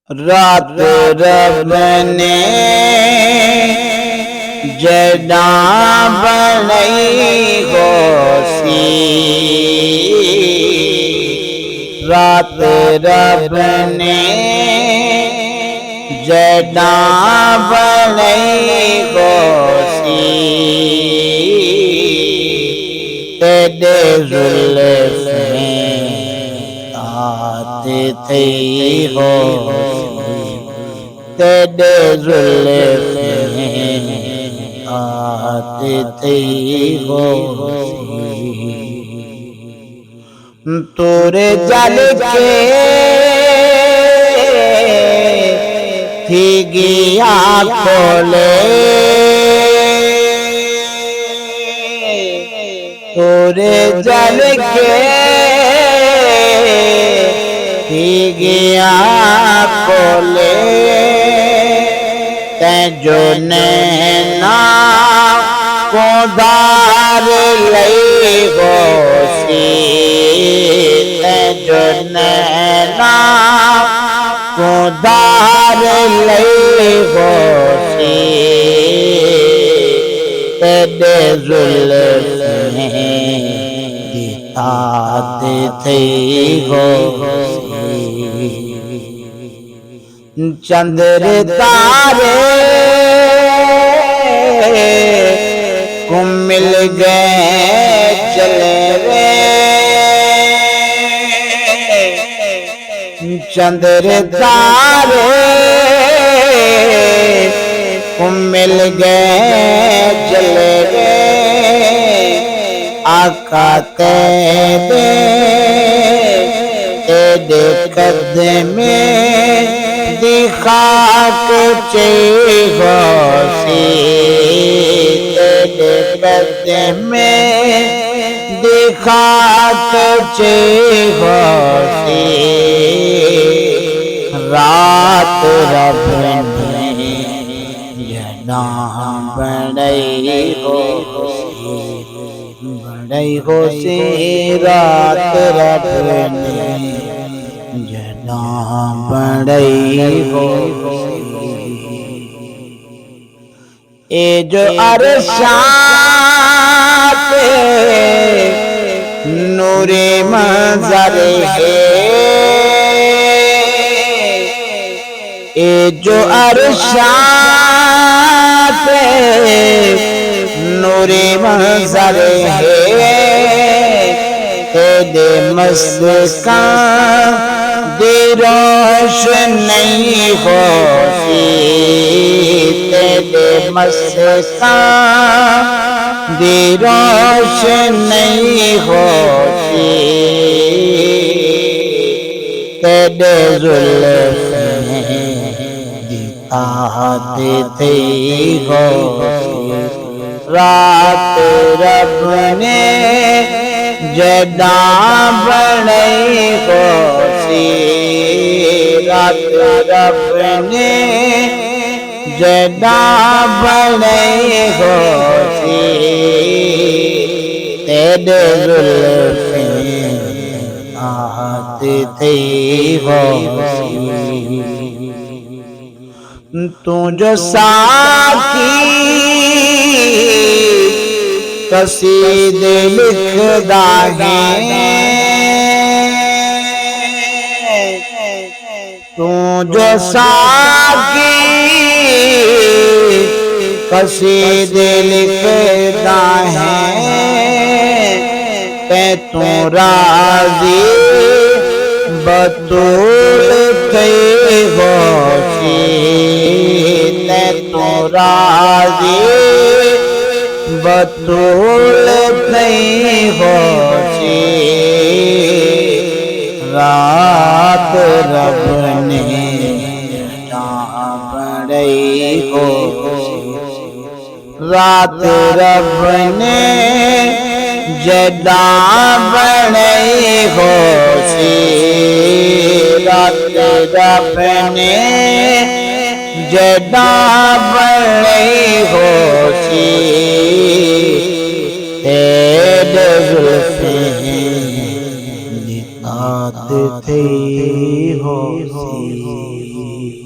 रात रब ने जदा बनई होसी, रात रब ने जदा बनई होसी, तेरे जुल्फ़ में आते थी हो, तेरे जुल्फ़ में आते थी हो। तोरे जल के थी गया खोले, तोरे जल के थी गया खोले, जो नैना को धार लई होसी, जो नैना को धार लई होसी, तेरे जुल्फ़ में दिखाते थे होसी। चंद्र तारे को मिल गए चले रे, चंद्र तारे को मिल गए चले रे, आका तेरे कदमे दिखाक होसी, तेरे कदमे दिखाक होसी, रात रब ने जना बनई होसी, बनई होसी, रात रब ने जना बनई होसी। ए जो अरशा पे नूरे मंजर है, ए जो अरशा पे नूरे मंजर है, तेरे मुस्कान दी रोशनी होसी, तेरे मुस्कान दी रोशनी होसी, तेरे जुल्फ़ में दिखाते थे होसी, रात रब ने जदा बनई होसी, रात रब ने जदा बनई होसी, तेरे जुल्फ़ में आते थे होसी। तू जो साकी कसीदे लिखदा है, तू जो साकी कसीदे लिखदा है, ते तू राज़ी बतूल कई होसी, ते तू राज़ी बतूल नहीं होसी, रात रब ने जदा बनई होसी, रात रब ने जदा बनई होसी, रात रब ने जदा बनई होसी, तेरे जुल्फ़ में दिखाते थे हो सी